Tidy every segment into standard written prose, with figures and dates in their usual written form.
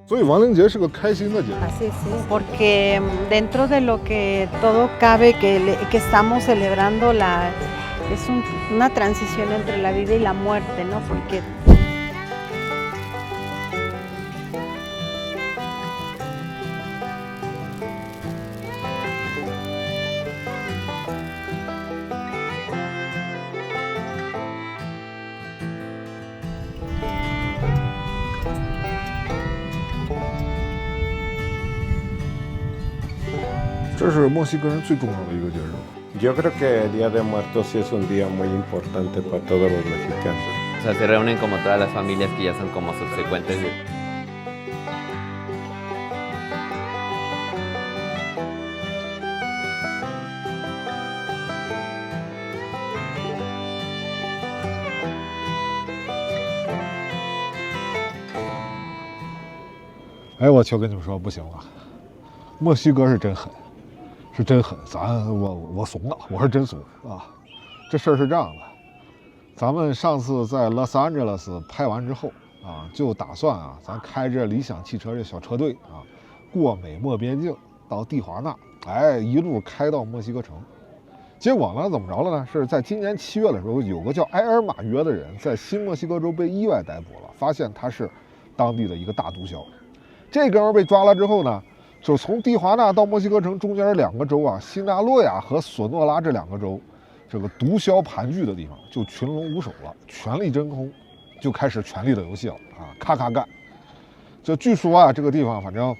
所以亡灵节是个开心的节日。Así sí, porque dentro de lo que todo cabe que estamos celebrando una transición entre la vida y la muerte, ¿no? Porque 这是墨西哥人最重要的一个节日。Yo creo que el Día de Muertos sí es un día muy importante para todos los mexicanos. O sea, se reúnen como todas las familias que ya son como subsecuentes. Eh, 我跟你们说，不行了，墨西哥是真狠，是真狠。我怂了，我是真怂啊！这事儿是这样的，咱们上次在洛杉矶斯拍完之后啊，就打算啊，咱开着理想汽车这小车队啊，过美墨边境到蒂华纳，哎，一路开到墨西哥城。结果呢，怎么着了呢？是在今年7月的时候，有个叫埃尔马约的人在新墨西哥州被意外逮捕了，发现他是当地的一个大毒枭。这哥们被抓了之后呢，就从蒂华纳到墨西哥城中间2个州啊，辛纳洛亚和索诺拉这2个州，这个毒枭盘踞的地方就群龙无首了，权力真空，就开始权力的游戏了啊，咔咔干。就据说啊，这个地方反正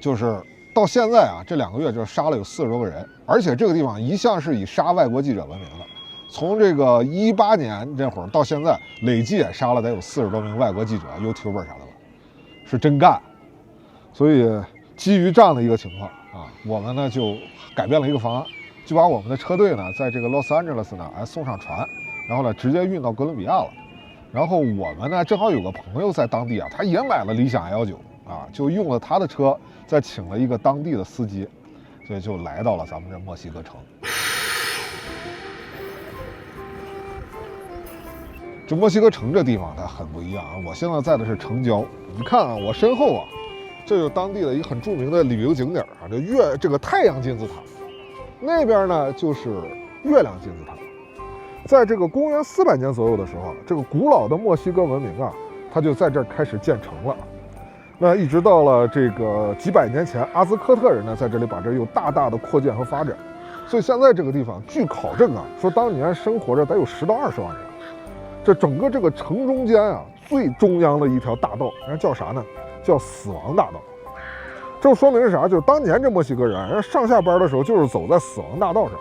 就是到现在啊，这2个月就杀了有40多个人，而且这个地方一向是以杀外国记者闻名的。从这个18年这会儿到现在，累计也杀了得有40多名外国记者、YouTuber 啥的了，是真干。所以基于这样的一个情况啊，我们呢就改变了一个方案，就把我们的车队呢在这个洛杉矶呢送上船，然后呢直接运到哥伦比亚了。然后我们呢正好有个朋友在当地啊，他也买了理想 L9啊，就用了他的车，再请了一个当地的司机，所以就来到了咱们这墨西哥城。这墨西哥城这地方它很不一样啊，我现在在的是城郊，你看啊，我身后啊。这就是当地的一个很著名的旅游景点啊，这个太阳金字塔，那边呢就是月亮金字塔。在这个公元400年左右的时候，这个古老的墨西哥文明啊，它就在这儿开始建成了。那一直到了这个几百年前，阿兹科特人呢在这里把这又大大的扩建和发展。所以现在这个地方，据考证啊，说当年生活着得有10到20万人。这整个这个城中间啊，最中央的一条大道，人家叫啥呢？叫死亡大道。这说明是啥？就是当年这墨西哥人上下班的时候就是走在死亡大道上。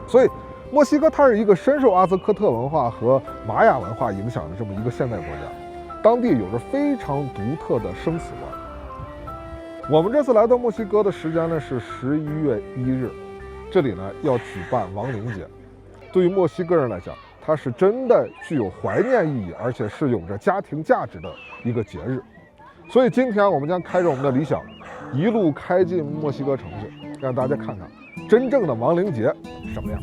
所以墨西哥它是一个深受阿兹科特文化和玛雅文化影响的这么一个现代国家，当地有着非常独特的生死观。我们这次来到墨西哥的时间呢是11月1日，这里呢要举办亡灵节。对于墨西哥人来讲，它是真的具有怀念意义，而且是有着家庭价值的一个节日。所以今天我们将开着我们的理想，一路开进墨西哥城去，让大家看看真正的亡灵节什么样。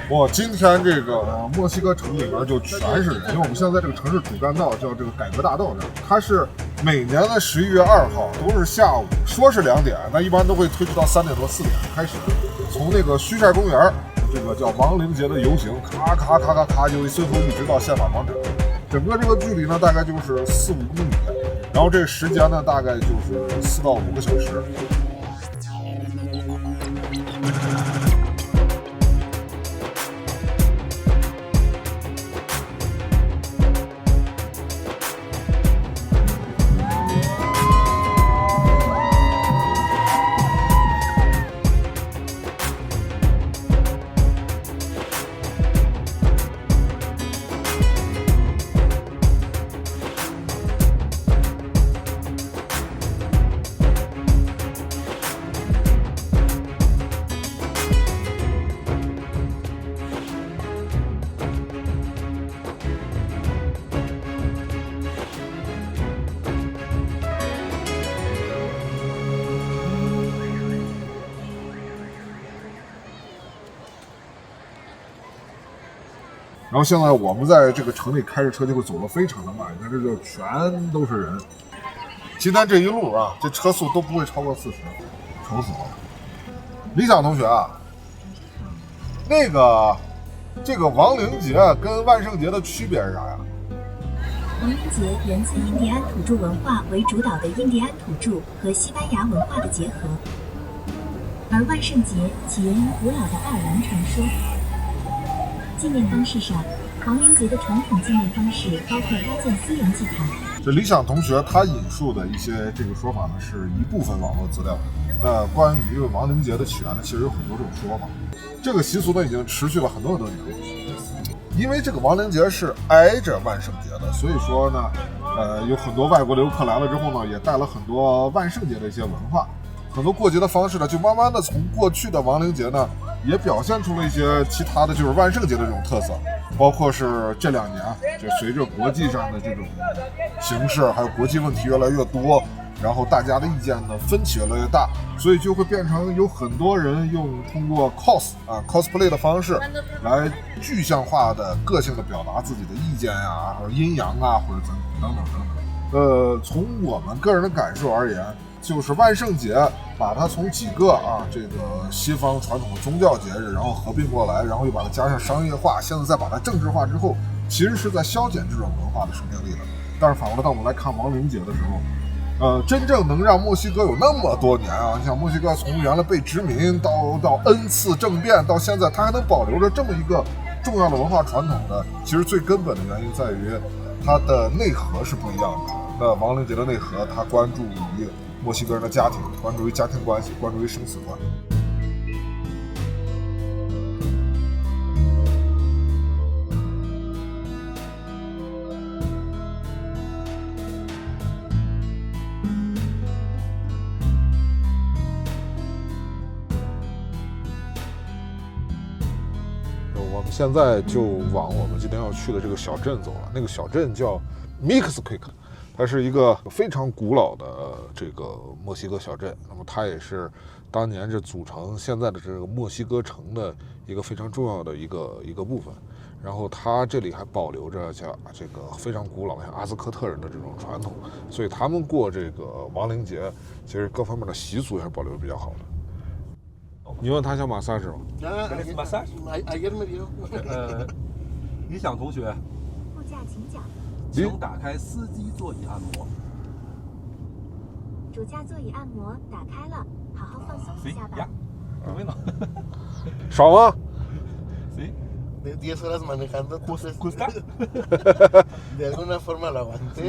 我今天这个墨西哥城里边就全是人，因为我们现在这个城市主干道叫这个改革大道这儿，它是每年的11月2号都是下午，说是2点，但一般都会推迟到3点多4点开始，从那个须晒公园这个叫亡灵节的游行，咔咔咔咔咔，就最后一直到宪法广场，整个这个距离呢大概就是4、5公里，然后这个时间呢大概就是4到5个小时。然后现在我们在这个城里开着车就会走得非常的慢，你看这就全都是人。今天这一路啊，这车速都不会超过40，愁死我了。理想同学啊，这个亡灵节跟万圣节的区别是啥呀？亡灵节源自印第安土著文化为主导的印第安土著和西班牙文化的结合，而万圣节起源于古老的爱尔兰传说。纪念方式上，亡灵节的传统纪念方式包括搭建私人祭坛。这理想同学他引述的一些这个说法呢，是一部分网络资料。那关于亡灵节的起源呢，其实有很多种说法。这个习俗呢，已经持续了很多年了。因为这个亡灵节是挨着万圣节的，所以说呢，有很多外国游客来了之后呢，也带了很多万圣节的一些文化。很多过节的方式呢，就慢慢的从过去的亡灵节呢，也表现出了一些其他的就是万圣节的这种特色，包括是这2年，就随着国际上的这种形势，还有国际问题越来越多，然后大家的意见呢分歧越来越大，所以就会变成有很多人通过 cosplay 的方式来具象化的个性的表达自己的意见呀，或者阴阳啊，或者等等。从我们个人的感受而言，就是万圣节把它从几个这个西方传统的宗教节日，然后合并过来，然后又把它加上商业化，现在再把它政治化之后，其实是在消减这种文化的生命力的。但是反过来，当我们来看亡灵节的时候，真正能让墨西哥有那么多年啊，你想墨西哥从原来被殖民到 N 次政变，到现在它还能保留着这么一个重要的文化传统的，其实最根本的原因在于它的内核是不一样的。那亡灵节的内核，它关注于墨西哥人的家庭，关注于家庭关系，关注于生死观。我们现在就往我们今天要去的这个小镇走了。那个小镇叫 Mixquic， 它是一个非常古老的这个墨西哥小镇。那么它也是当年这组成现在的这个墨西哥城的一个非常重要的一个部分。然后它这里还保留着像这个非常古老的像阿兹克特人的这种传统，所以他们过这个亡灵节，其实各方面的习俗也是保留的比较好的。你问他想马萨是吗？理想同学，副驾请讲。请打开司机座椅按摩。主驾座椅按摩打开了，好好放松一下吧。爽吗？10 horas manejando, ¿Cuesta? de alguna forma lo aguanté.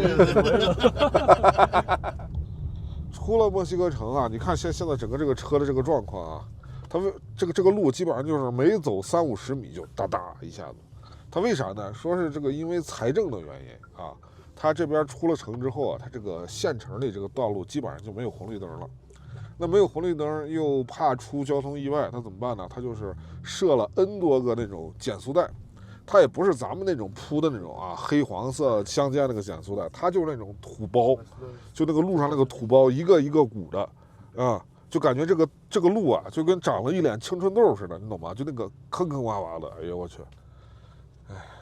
出了墨西哥城啊，你看现在整个这个车的这个状况啊，它这个路基本上就是每走30-50米就哒哒一下子。它为啥呢？说是这个因为财政的原因啊，它这边出了城之后啊，它这个县城里这个道路基本上就没有红绿灯了。那没有红绿灯，又怕出交通意外，它怎么办呢？它就是设了 N 多个那种减速带，它也不是咱们那种铺的那种黑黄色相间那个减速带，它就是那种土包，就那个路上那个土包一个一个鼓的，就感觉这这个路啊，就跟长了一脸青春痘似的，你懂吗？就那个坑坑洼洼的，哎呦我去！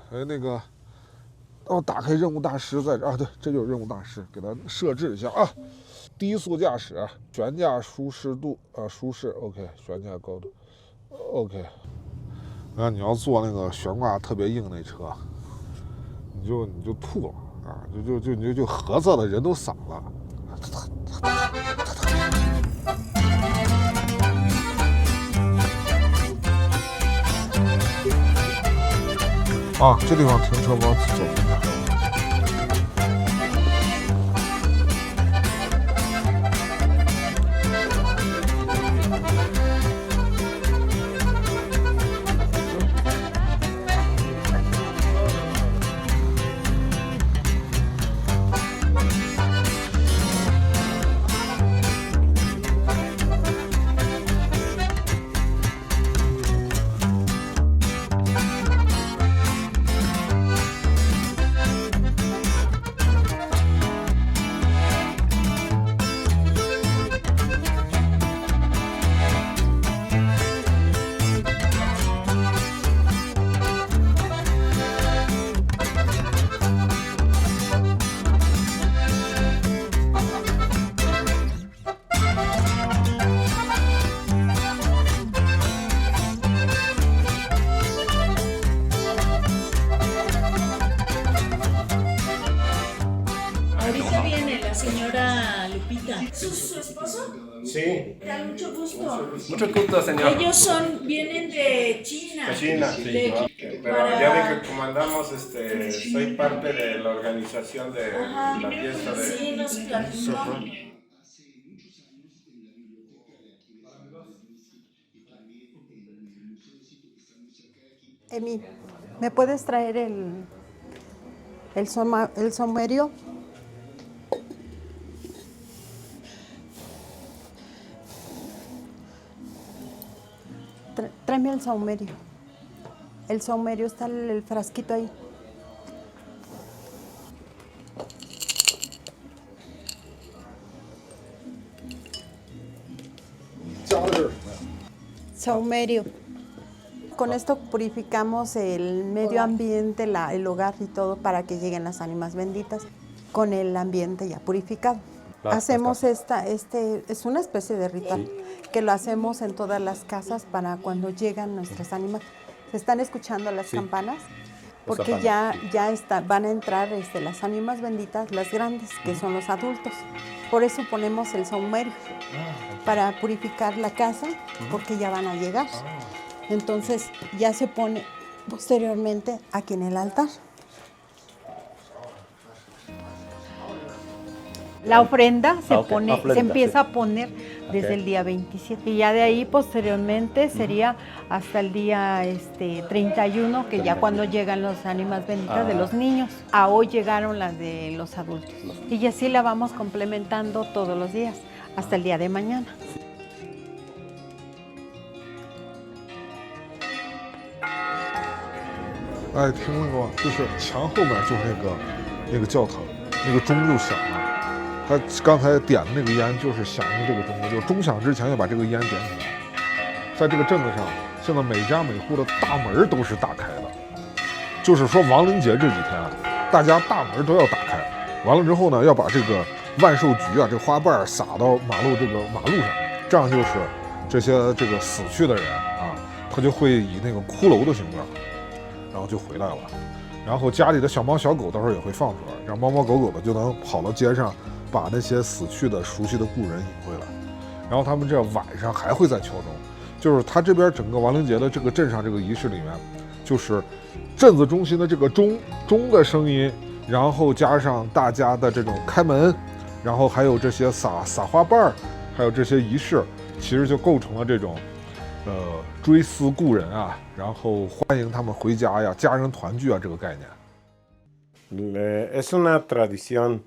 那个，哦，打开任务大师在这啊，对，这就是任务大师，给它设置一下啊。低速驾驶，悬架舒适度舒适 ，OK， 悬架高度 ，OK。你要坐那个悬挂特别硬那车，你就吐了啊，就褐色的人都散了。啊，这地方停车往左边看。Ahorita viene la señora Lupita. ¿Su esposo? Sí. Da mucho gusto. Mucho gusto, señor. Ellos vienen de China. De China, sí. Pero ya ven que como andamos, soy parte de la organización de la fiesta de... Sí, nos platicó. Emi, ¿me puedes traer el saumerio? Tráeme el saumerio. El saumerio está el frasquito ahí. Saumerio. Con esto purificamos el medio ambiente, el hogar y todo para que lleguen las ánimas benditas con el ambiente ya purificado. Hacemos es una especie de ritual que lo hacemos en todas las casas para cuando llegan nuestras ánimas. Se están escuchando las campanas porque ya van a entrar las ánimas benditas, las grandes, que son los adultos. Por eso ponemos el saumerio para purificar la casa porque ya van a llegar. Entonces ya se pone posteriormente aquí en el altar. La ofrenda se empieza a poner desde el día 27 y ya de ahí posteriormente sería hasta el día 31, que ya cuando llegan las ánimas benditas de los niños. A hoy llegaron las de los adultos y así la vamos complementando todos los días hasta el día de mañana.哎，听那个，就是墙后面就是那个教堂，那个钟就响了。他刚才点的那个烟就是响应这个钟，就是钟响之前要把这个烟点起来。在这个镇子上，现在每家每户的大门都是打开的，就是说亡灵节这几天，大家大门都要打开。完了之后呢，要把这个万寿菊啊，这花瓣撒到马路上，这样就是这些这个死去的人啊，他就会以那个骷髅的形状，然后就回来了。然后家里的小猫小狗到时候也会放出来，让猫猫狗狗的就能跑到街上，把那些死去的熟悉的故人引回来。然后他们这晚上还会再敲钟，就是他这边整个亡灵节的这个镇上这个仪式里面，就是镇子中心的这个钟的声音，然后加上大家的这种开门，然后还有这些撒花瓣，还有这些仪式，其实就构成了这种追思故人啊，然后欢迎他们回家呀，家人团聚啊这个概念。Es una tradición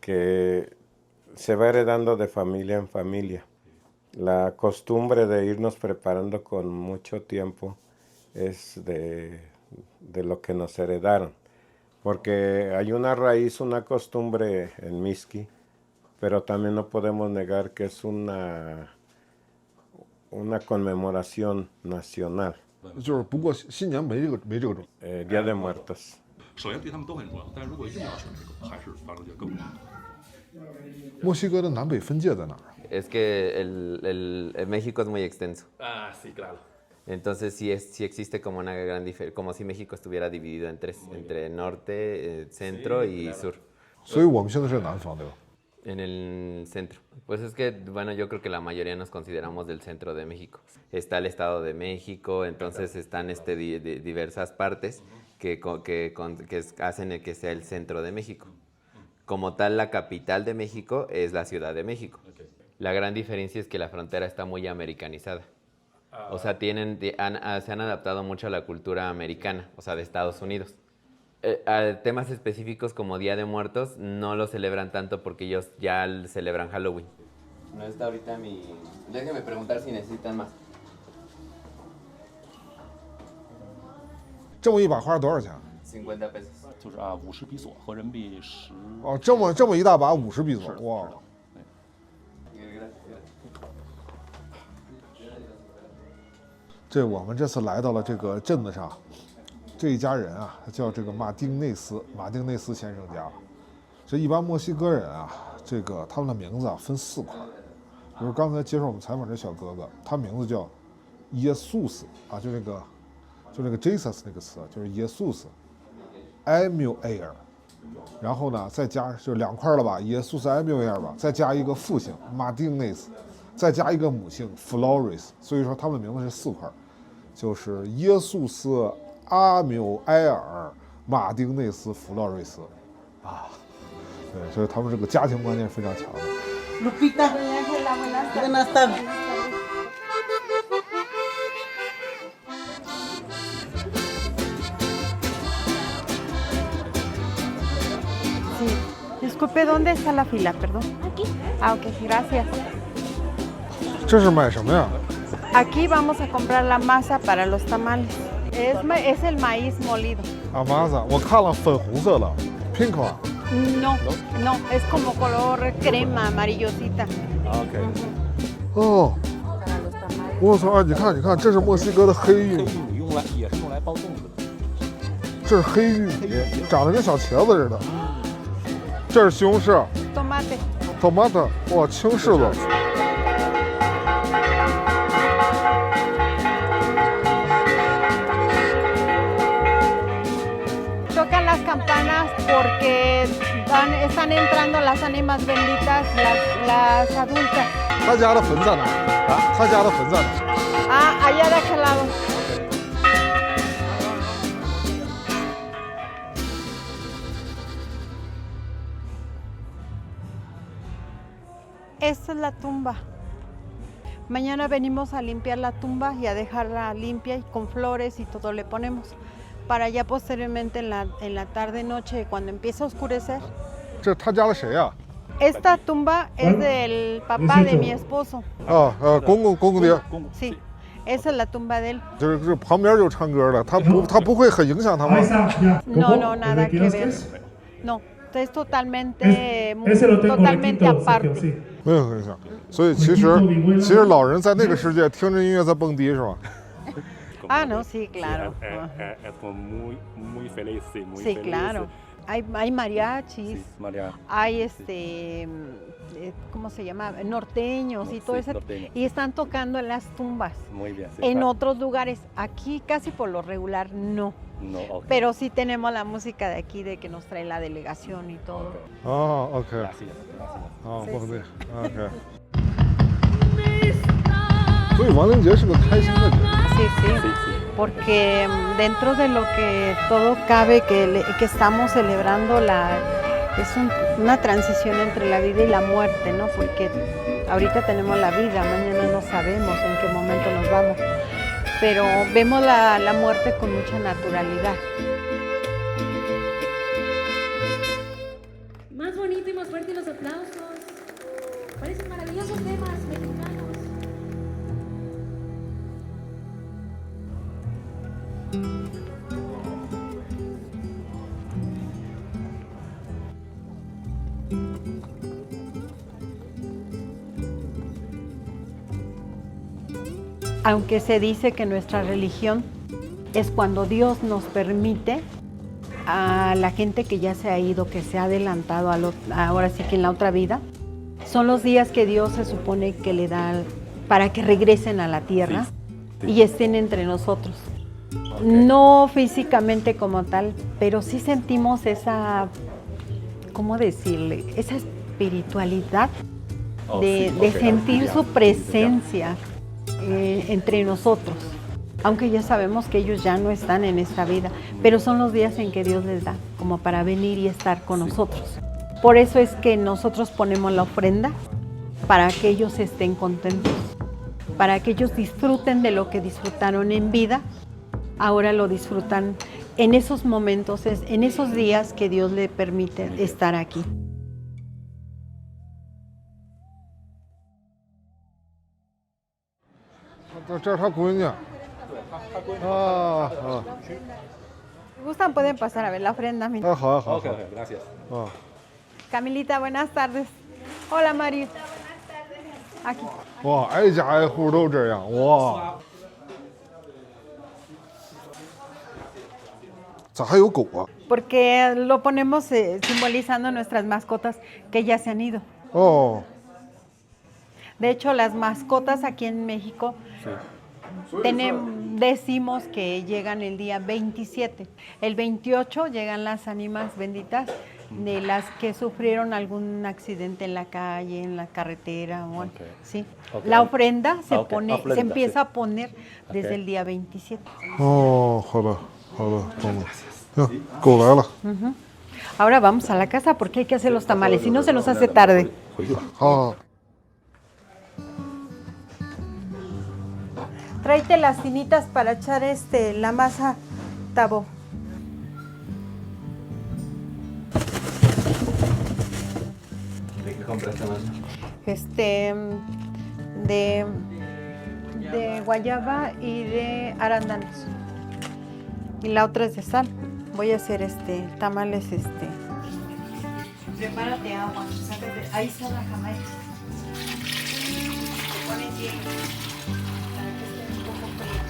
que se va heredando de familia en familia. La costumbre de irnos preparando con mucho tiempo es de lo que nos heredaron. Porque hay una raíz, una costumbre en Mixqui, pero también no podemos negar que es una una conmemoración nacional, 就是不过新年没这个种。Día de Muertos. 首先对他们都很重要，但是如果硬要选这个，还是万圣节更重要。墨西哥的南北分界在哪儿啊？ Es que el México es muy extenso. Ah, sí, claro. Entonces sí existe como una gran diferencia, como si México estuviera dividido en tres, entre norte, centro y sur. 所以我们现在是南方，对吧？ En el centro. Pues es que, bueno, yo creo que la mayoría nos consideramos del centro de México. Está el Estado de México, entonces están diversas partes que hacen que sea el centro de México. Como tal, la capital de México es la Ciudad de México. La gran diferencia es que la frontera está muy americanizada. O sea, se han adaptado mucho a la cultura americana, o sea, de Estados Unidos. A temas específicos como Día de Muertos no lo celebran tanto porque ellos ya celebran Halloween. No está ahorita mi... Déjenme preguntar si necesitan más. 这么一把花多少钱？ 50 pesos. 就是啊，50比索，合人民币10。哦，这么一大把50比索，哇！这我们这次来到了这个镇子上，这一家人啊，叫这个马丁内斯先生家。这一般墨西哥人啊，这个他们的名字啊分4块，比如刚才接受我们采访这小哥哥，他名字叫耶稣斯啊，就那个 Jesus 那个词，就是耶稣斯 ，Emuel， 然后呢再加就2块了吧，耶稣斯 Emuel 吧，再加一个父姓马丁内斯，再加一个母姓 Flores， 所以说他们的名字是4块，就是耶稣斯、阿缪埃尔、马丁内斯、弗洛瑞斯，啊，对，所以他们这个家庭观念非常强的。 Lupita, buenas tardes. Sí. Disculpe, ¿dónde está la fila? Perdón. Aquí. Ah, ok, gracias. 这是买什么呀？ Aquí vamos a comprar la masa para los tamales. Es el maíz molido. 阿玛萨，我看了粉红色的 ，pink 啊。 No, es como color crema, amarillosita. OK。哦，我操啊！你看，这是墨西哥的黑玉米，也是用来包粽子的。这是黑玉米，长得跟小茄子似的。这是西红柿 Tomate. 哇，青柿子。 Tocan las campanas porque están entrando las ánimas benditas, las adultas. 他家的坟在哪儿？啊，他家的坟在哪儿？ Ah, allá de aquel lado. Esta es la tumba. Mañana venimos a limpiar la tumba y a dejarla limpia y con flores y todo le ponemos. Para ya posteriormente en la tarde-noche, cuando empieza a oscurecer. 这是他家的谁呀？ Esta tumba es del papá de mi esposo. 啊，公公爹， Sí, esa es la tumba de él. 就是旁边就唱歌的，他不会很影响他吗？ No, nada que ver. No, es totalmente aparte. 没有影响。所以其实老人在那个世界听着音乐在蹦迪是吧？ Ah, no, sí, claro. Muy feliz, sí, muy Sí, feliz. claro. Hay mariachis, Sí, María. hay ¿cómo se llama? Norteños y todo Sí, eso. norteños. Y están tocando en las tumbas. Muy bien, sí. En otros lugares, aquí casi por lo regular no. No, ok. Pero sí tenemos la música de aquí, de que nos trae la delegación y todo. 啊 ，OK， Gracias, gracias. 啊，蹦迪 ，OK。所以亡灵节是个开心的节日。 Sí, porque dentro de lo que todo cabe que estamos celebrando es una transición entre la vida y la muerte, ¿no? Porque ahorita tenemos la vida, mañana no sabemos en qué momento nos vamos, pero vemos la muerte con mucha naturalidad. Más bonito y más fuerte los aplausos. Parecen maravillosos temas mexicanos. aunque se dice que nuestra religión es cuando Dios nos permite a la gente que ya se ha ido, que se ha adelantado ahora sí que en la otra vida, son los días que Dios se supone que le da para que regresen a la tierra y estén entre nosotros. No físicamente como tal, pero sí sentimos esa, ¿cómo decirle? Esa espiritualidad de sentir su presencia entre nosotros. Aunque ya sabemos que ellos ya no están en esta vida, pero son los días en que Dios les da como para venir y estar con nosotros. Por eso es que nosotros ponemos la ofrenda para que ellos estén contentos, para que ellos disfruten de lo que disfrutaron en vida, ahora lo disfrutan en esos momentos, en esos días que Dios le permite estar aquí. Si gustan, pueden pasar a ver la ofrenda. Ok, gracias. Camilita, buenas tardes. Hola, Mario. Aquí. 哇，挨家挨户都这样，哇！咋还有狗啊？ Porque lo ponemos simbolizando nuestras mascotas que ya se han ido. 哦， De hecho, las mascotas aquí en México decimos que llegan el día 27. El 28 llegan las ánimas benditas de las que sufrieron algún accidente en la calle, en la carretera. Bueno, ¿sí? La ofrenda se empieza a poner desde el día 27. 哦，好的，好的，懂了。呀，狗来了。 Ahora vamos a la casa porque hay que hacer los tamales, si no se nos hace tarde. 好。 Tráete las tinitas para echar la masa, Tabo. ¿De qué compraste más? De guayaba y de arándanos. Y la otra es de sal. Voy a hacer tamales Prepárate agua, sácate, ahí está la jamaica. Te pones bien. Para que esté un poco frío.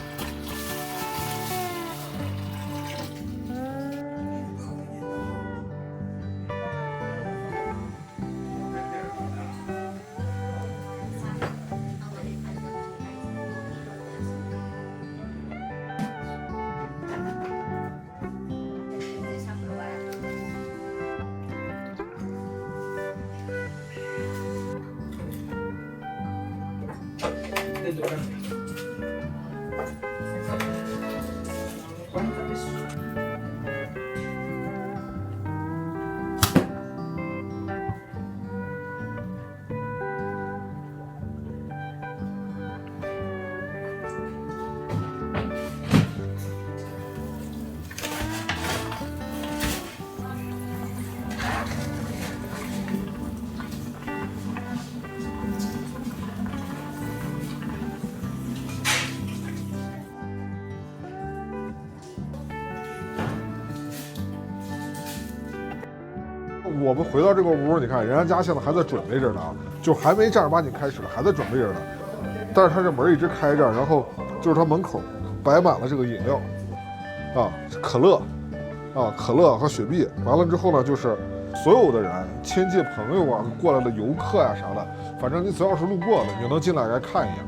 我们回到这个屋，你看人家家现在还在准备着呢，就还没正儿八经开始，还在准备着呢。但是他这门一直开着，然后就是他门口摆满了这个饮料，啊，可乐，啊，可乐和雪碧。完了之后呢，就是所有的人、亲戚朋友啊，过来的游客呀、啥的，反正你只要是路过的，你就能进来来看一眼，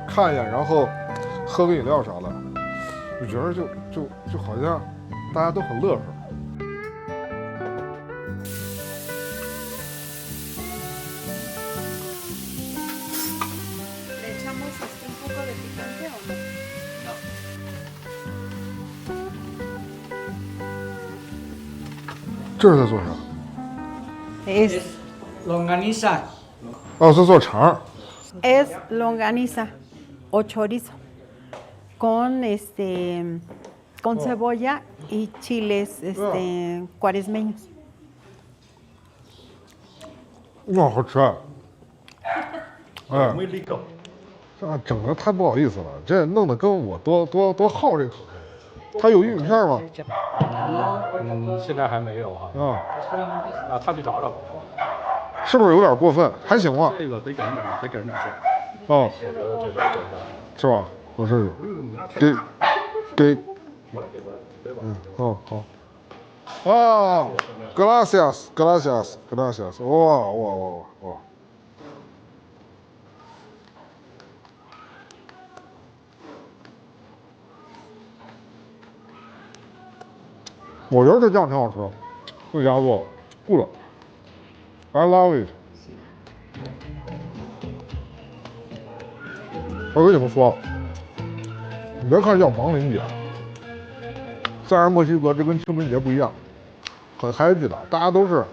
看一眼，然后喝个饮料啥的，我觉得就好像大家都很乐呵。 这是在做啥？ Es Longaniza. 哦，在做肠。 Es longaniza o chorizo con con cebolla y chiles cuaresmeños. 哇，好吃！哎，这整的太不好意思了，这弄得跟我多好这口。它有玉米片吗？现在还没有哈。他去找找。是不是有点过分？还行吗？这个得给人点，得给人点。哦，是吧？我试试，给，好。啊 ，gracias，哇。我觉得这酱挺好吃，这家做good I love it。我跟你们说，你别看叫亡灵节，在墨西哥这跟清明节不一样，很 happy 的，大家都是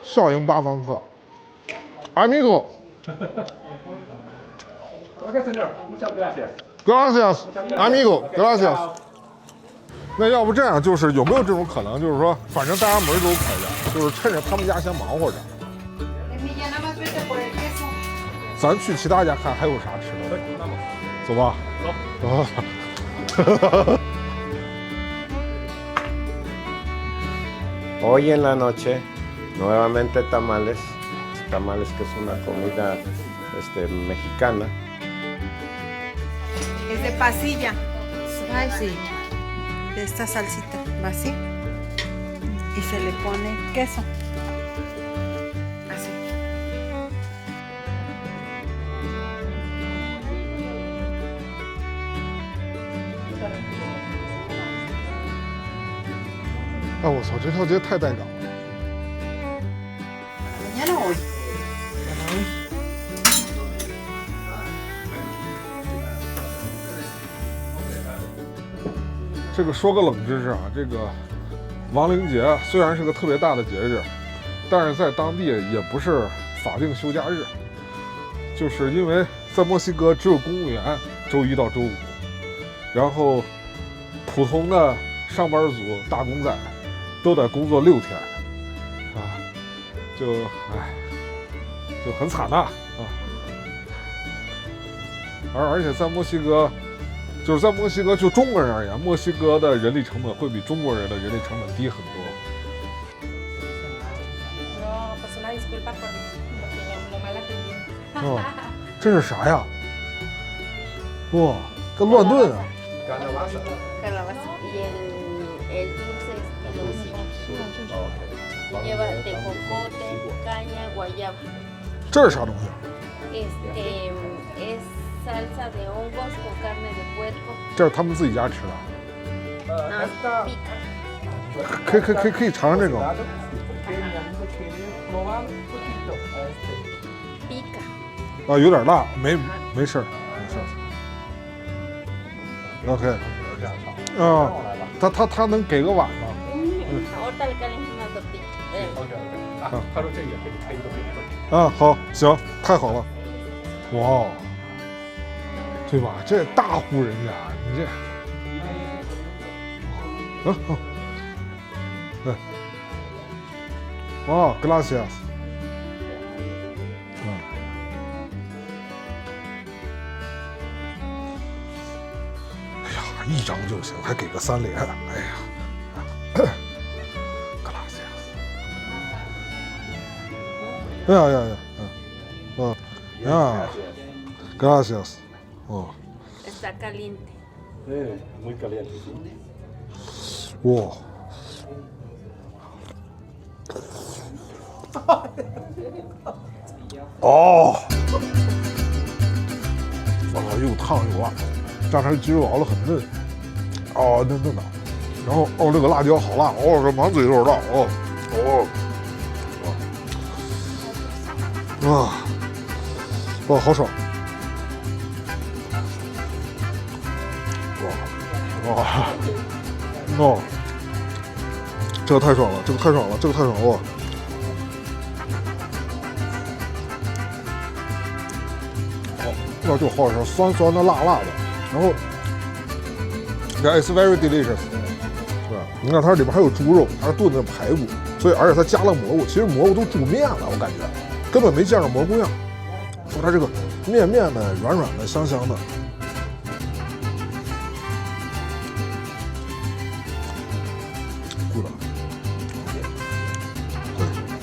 笑迎八方客。Amigo。Gracias, amigo, gracias。那要不这样，就是有没有这种可能，就是说，反正大家门都开着，就是趁着他们家先忙活着，咱去其他家看还有啥吃的，走吧。走。Hoy en la noche, nuevamente tamales. Tamales que es una comida mexicana. Es de pasilla, spicy. De esta salsita, va así. Y se le pone queso. Así. Ah, 我操，这条街太带感了。Mañana o hoy. 这个说个冷知识啊，这个亡灵节虽然是个特别大的节日，但是在当地也不是法定休假日，就是因为在墨西哥只有公务员周一到周五，然后普通的上班族打工仔都得工作6天，啊，就很惨呐啊！而且在墨西哥。就是在墨西哥，就中国人而言，墨西哥的人力成本会比中国人的人力成本低很多。哦，这是啥呀？哇，跟乱炖啊！这是啥东西？salsa de hongos con carne de puerco。这是他们自己家吃的。可以尝尝这种。啊，有点辣，没事。OK。啊，他能给个碗吗？他说这也可以配一个饼。啊，好，行，太好了。哇，对吧？这大户人家，你这，对，哇 ，gracias， 哎呀，一张就行，还给个3连，哎呀 ，gracias， 呀，gracias。哦 Está caliente. Muy caliente. 哇！哦！哇，又烫又辣，炸成鸡肉熬得很嫩。哦，嫩的。然后哦，这个辣椒好辣，哦，这满嘴都是辣，哇，好爽。哇，这个太爽了，这个太爽了哇！那就好吃，酸酸的、辣辣的，然后 ，it's very delicious， 对吧？你看它里边还有猪肉，还是炖的排骨，所以而且它加了蘑菇，其实蘑菇都煮面了，我感觉根本没见着蘑菇样，所以它这个面的软软的、香香的。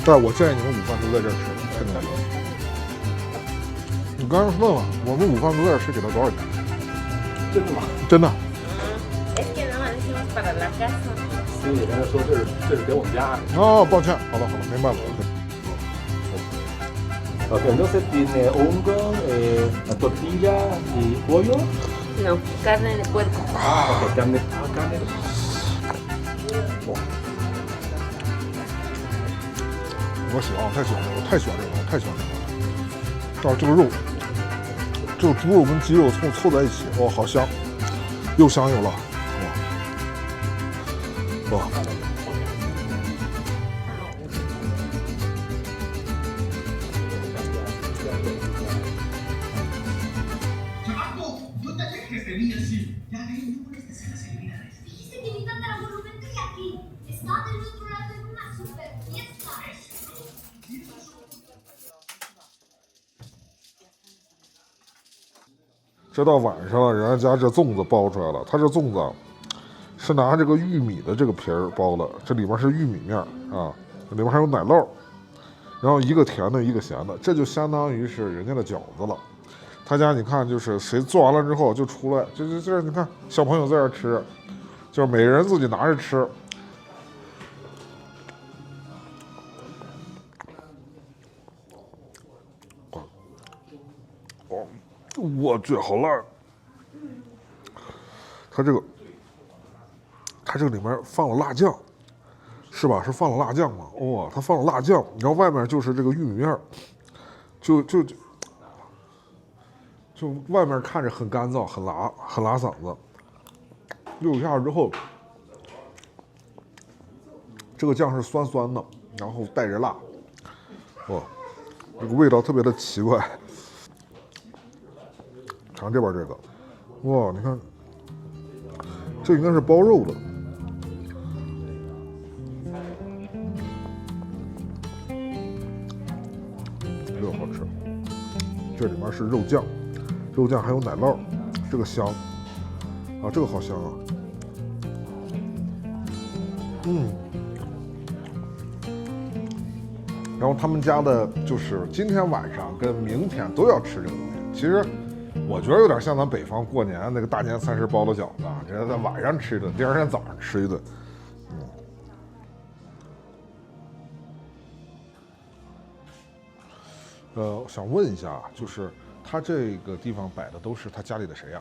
但是我建议你们午饭都在这儿吃，太难了。你刚刚问了，我们午饭都在这儿吃，给他多少钱？真的吗？真的。Es que nada más hicimos para la casa. 对，刚才说这是给我们家的。哦，抱歉，好了，明白了。Ok, entonces tiene hongo, tortilla y pollo. No, carne de puerco. Ok, carne. 我喜欢，我太喜欢这个，我太喜欢这个，我太喜欢这个。啊，这个肉，这个猪肉跟鸡肉凑在一起，哇，好香，又香又辣，哇，哇。这到晚上了，人家这粽子包出来了。它这粽子是拿这个玉米的这个皮儿包的，这里面是玉米面啊，里面还有奶酪，然后一个甜的，一个咸的，这就相当于是人家的饺子了。他家你看，就是谁做完了之后就出来，这你看小朋友在这吃，就是每个人自己拿着吃。我去，好辣！它这个里面放了辣酱，是吧？是放了辣酱吗？哇，它放了辣酱，然后外面就是这个玉米面，就外面看着很干燥，很拉嗓子。溜下之后，这个酱是酸酸的，然后带着辣，哇，这个味道特别的奇怪。尝这边这个，哇，你看，这应该是包肉的，这个好吃。这里面是肉酱，肉酱还有奶酪，这个香啊，这个好香啊。然后他们家的就是今天晚上跟明天都要吃这个东西，其实。我觉得有点像咱北方过年那个大年30包的饺子，这在晚上吃一顿，第二天早上吃一顿。想问一下，就是他这个地方摆的都是他家里的谁呀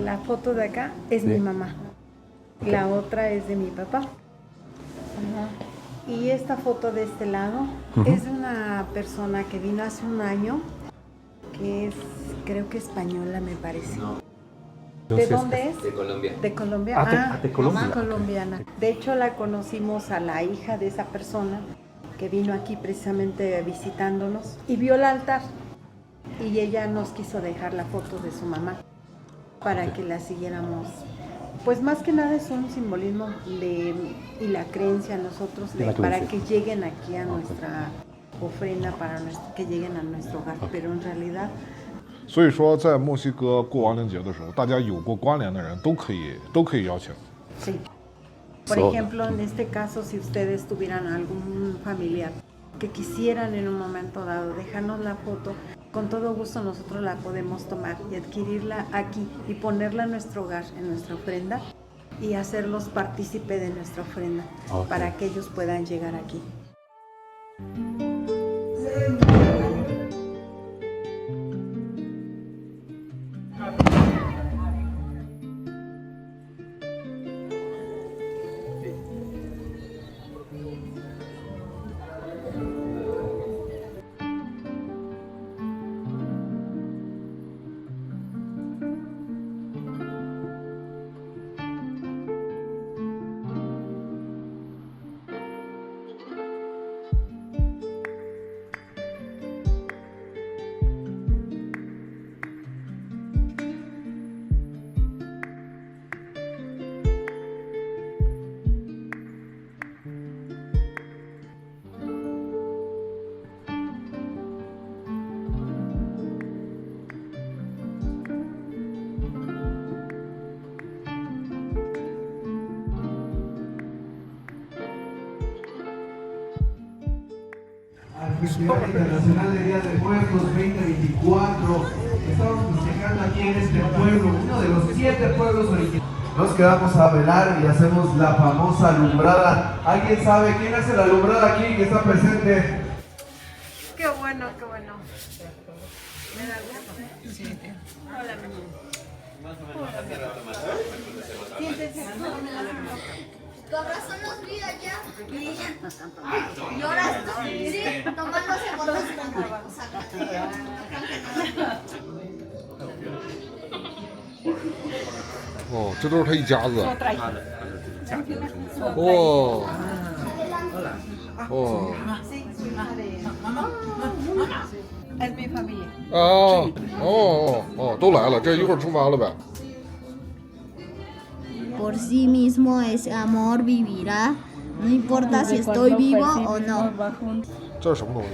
？La foto de acá es mi mamá, la otra es de mi papá. Y esta foto de este lado es de una persona que vino hace un año, que es creo que española me parece. ¿De dónde es? De Colombia. De Colombia. De Colombia. Mamá colombiana. De hecho la conocimos a la hija de esa persona que vino aquí precisamente visitándonos y vio el altar y ella nos quiso dejar la foto de su mamá para que la siguiéramos. Pues más que nada es un simbolismo y la creencia en nosotros para que lleguen aquí a nuestra ofrenda, para que lleguen a nuestro hogar, pero en realidad 所以说，在墨西哥过亡灵节的时候，大家有过关联的人都可以邀请。Sí. Por ejemplo, en este caso, si ustedes tuvieran algún familiar que quisieran en un momento dado dejarnos la foto, con todo gusto nosotros la podemos tomar y adquirirla aquí y ponerla en nuestro hogar, en nuestra ofrenda y hacerlos partícipe de nuestra ofrenda para que ellos puedan llegar aquí. Festival Internacional de Día de Muertos 2024 Estamos festejando aquí en este pueblo, uno de los 7 pueblos originales. Nos quedamos a velar y hacemos la famosa alumbrada. ¿Alguien sabe quién hace la alumbrada aquí que está presente? Qué bueno, qué bueno. ¿Me da gusto? Sí. Hola, mi amor. Siéntese. Tu abrazo nos vida ya. Lloras tú, sí, tomándose fotos哦，这都是他一家子。哇、哦。 Es mi familia. 都来了，这一会儿出发了呗。 Por sí mismo ese amor vivirá, no importa si estoy vivo o no. 这是什么东西？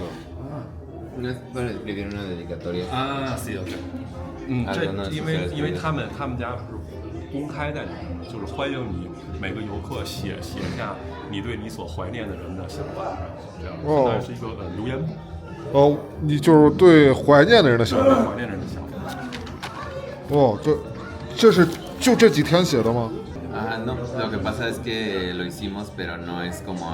No es para escribir una dedicatoria. 啊，是有的。这因为他们家是公开在里面，就是欢迎你每个游客写下你对你所怀念的人的想法，这样相当于是一个留言簿。哦，你就是对怀念的人的想法。怀念人的想法。哦，这是就这几天写的吗？ No, lo que pasa es que lo hicimos, pero no es como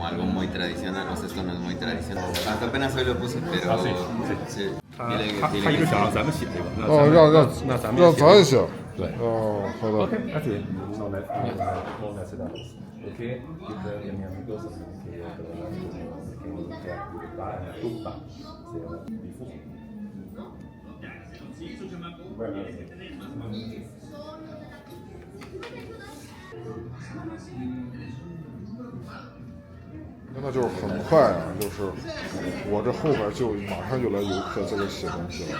algo muy tradicional, o sea, esto no es muy tradicional. Hasta apenas hoy lo puse, pero sí. 他一直想让咱们写这个，哦，那咱们让咱写。对。哦，好的。Okay, así no necesitamos. Okay, y mi amigo se que Bueno. 那就是很快啊，就是我这后边就马上就来游客在这写东西了。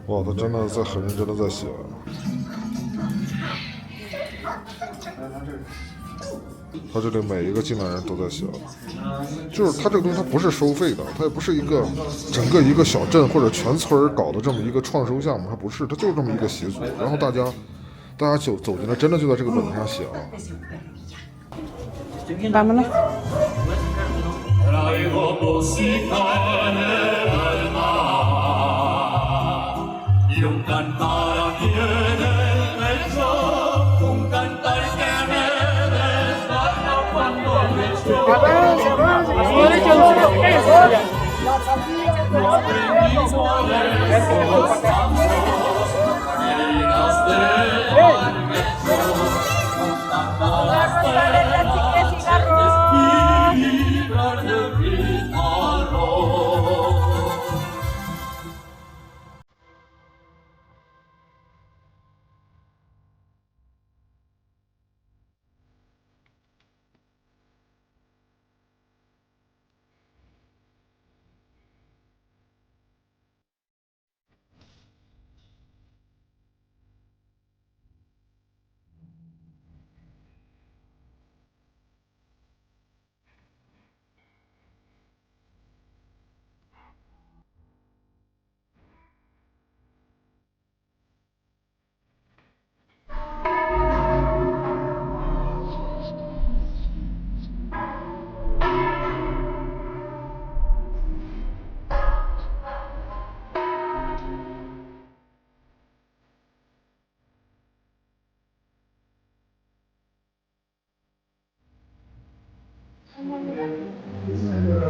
哇，他真的在很认真的在写。他这里每一个进来人都在写，就是他这个东西它不是收费的，它也不是一个整个一个小镇或者全村搞的这么一个创收项目，它不是，它就是这么一个习俗。然后大家走进来，真的就在这个本子上写啊。Vámonos.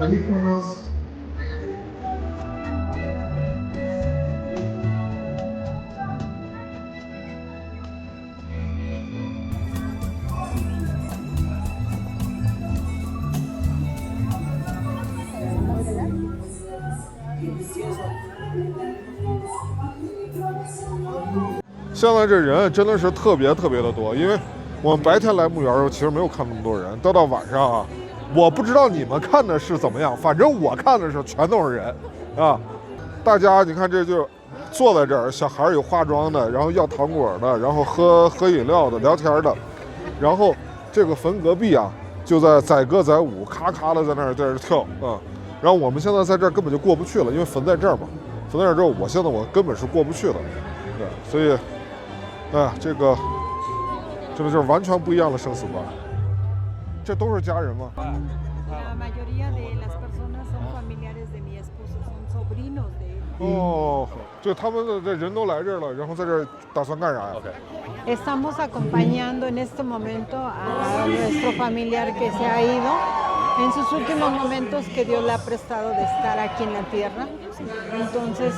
Audífonos. 现在这人真的是特别的多，因为我们白天来墓园的时候其实没有看那么多人，到晚上啊，我不知道你们看的是怎么样，反正我看的是全都是人啊。大家你看这就坐在这儿，小孩有化妆的，然后要糖果的，然后喝饮料的，聊天的，然后这个坟隔壁啊就在载歌载舞，咔咔的在那儿跳啊。然后我们现在在这儿根本就过不去了，因为坟在这儿嘛，坟在这儿之后，我根本是过不去的，对，所以。这个真的就是完全不一样的生死观。这都是家人吗？ La mayoría de las personas son 哦，就他们的这人都来这儿了，然后在这儿打算干啥呀？ Estamos acompañando en este momento a nuestro familiar que se ha ido en sus últimos momentos que Dios le ha prestado de estar aquí en la tierra. Entonces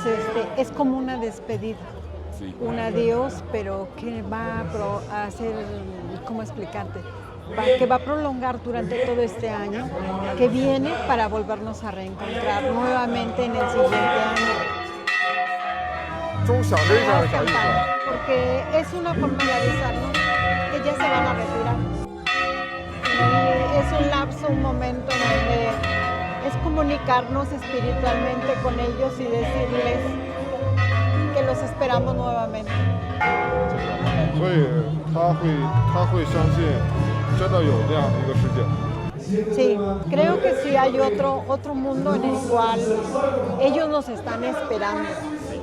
es como una despedida, un adiós, pero que va a hacer, ¿cómo explicarte? Que va a prolongar durante todo este año, que viene para volvernos a reencontrar nuevamente en el siguiente año. Porque es una forma de avisarnos que ya se van a retirar. Y es un lapso, un momento en donde es comunicarnos espiritualmente con ellos y decirles que los esperamos nuevamente. 所以他会相信真的有这样的一个世界。 Sí, creo que sí hay otro mundo en el cual ellos nos están esperando.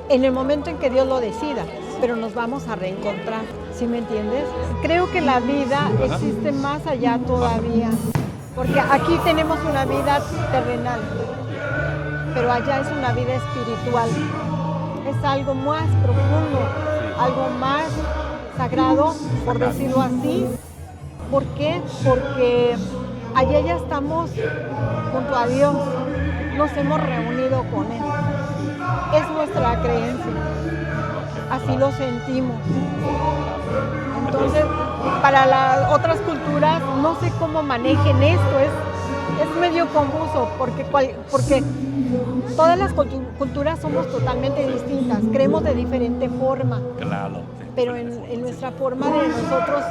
En el momento en que Dios lo decida, pero nos vamos a reencontrar, ¿sí me entiendes? Creo que la vida existe más allá todavía, porque aquí tenemos una vida terrenal, pero allá es una vida espiritual, es algo más profundo, algo más sagrado, por decirlo así. ¿Por qué? Porque allá ya estamos junto a Dios, nos hemos reunido con Él. Es nuestra creencia, así lo sentimos. Entonces, para las otras culturas, no sé cómo manejen esto, es medio confuso, porque todas las culturas somos totalmente distintas, creemos de diferente forma. Claro. Pero en nuestra forma de nosotros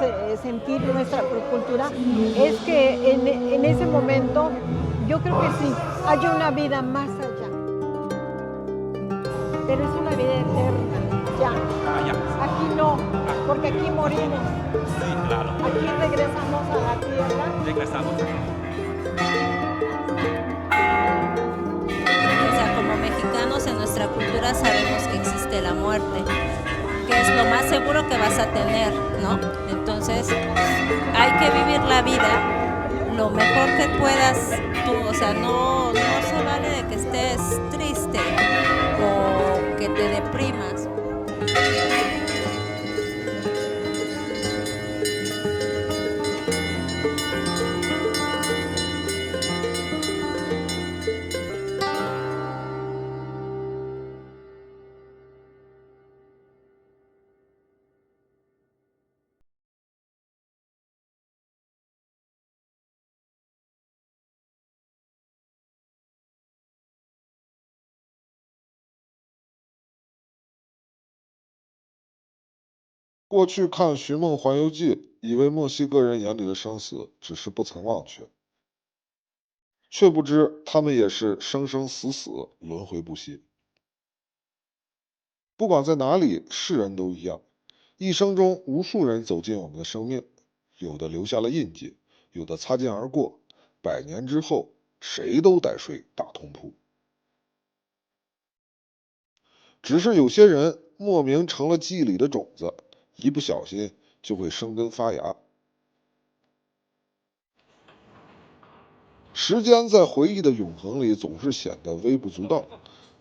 sentir nuestra cultura es que en ese momento yo creo que sí, hay una vida más allá. Pero es una vida eterna, ya. Aquí no, porque aquí morimos. Sí, claro. Aquí regresamos a la tierra. Regresamos. O sea, como mexicanos en nuestra cultura sabemos que existe la muerte, que es lo más seguro que vas a tener, ¿no? Entonces, hay que vivir la vida lo mejor que puedas tú, o sea, no se vale de que estés triste o que te deprimas.过去看《寻梦环游记》，以为墨西哥人眼里的生死只是不曾忘却，却不知他们也是生生死死，轮回不息。不管在哪里，世人都一样，一生中无数人走进我们的生命，有的留下了印记，有的擦肩而过，100年之后，谁都得睡大通铺。只是有些人莫名成了记忆里的种子，一不小心就会生根发芽。时间在回忆的永恒里总是显得微不足道，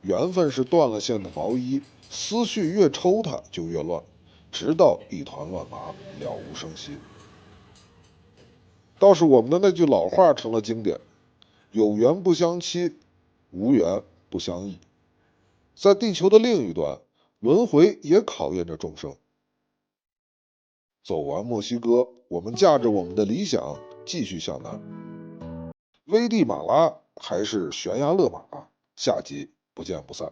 缘分是断了线的毛衣，思绪越抽它就越乱，直到一团乱麻，了无声息。倒是我们的那句老话成了经典：有缘不相欺，无缘不相忆。在地球的另一端，轮回也考验着众生。走完墨西哥，我们驾着我们的理想继续向南。危地马拉还是悬崖勒马，下集不见不散。